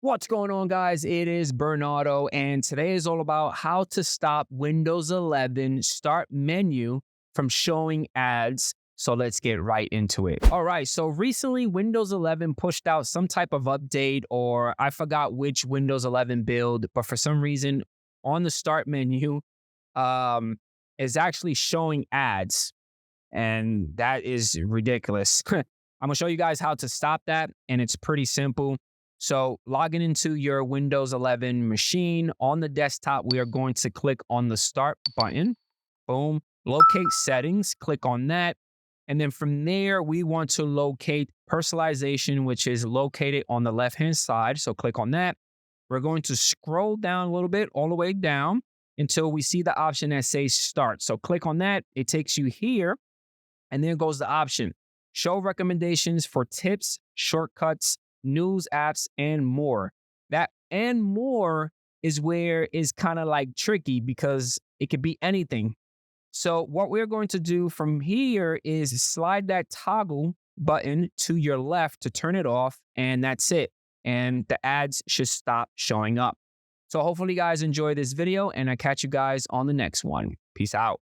What's going on, guys? It is Bernardo, and today is all about how to stop Windows 11 start menu from showing ads. So let's get right into it. All right, so recently Windows 11 pushed out some type of update, or I forgot which Windows 11 build, but for some reason on the start menu um, is actually showing ads, and that is ridiculous. I'm gonna show you guys how to stop that, and it's pretty simple. So, logging into your Windows 11 machine on the desktop, we are going to click on the Start button. Boom. Locate Settings, click on that. And then from there, we want to locate Personalization, which is located on the left-hand side. So, click on that. We're going to scroll down a little bit, all the way down until we see the option that says Start. So, click on that. It takes you here, and there goes the option. Show recommendations for tips, shortcuts, news apps, and more. That and more is where is kind of like tricky because it could be anything. So what we're going to do from here is slide that toggle button to your left to turn it off, and that's it. And the ads should stop showing up. So hopefully you guys enjoy this video, and I catch you guys on the next one. Peace out.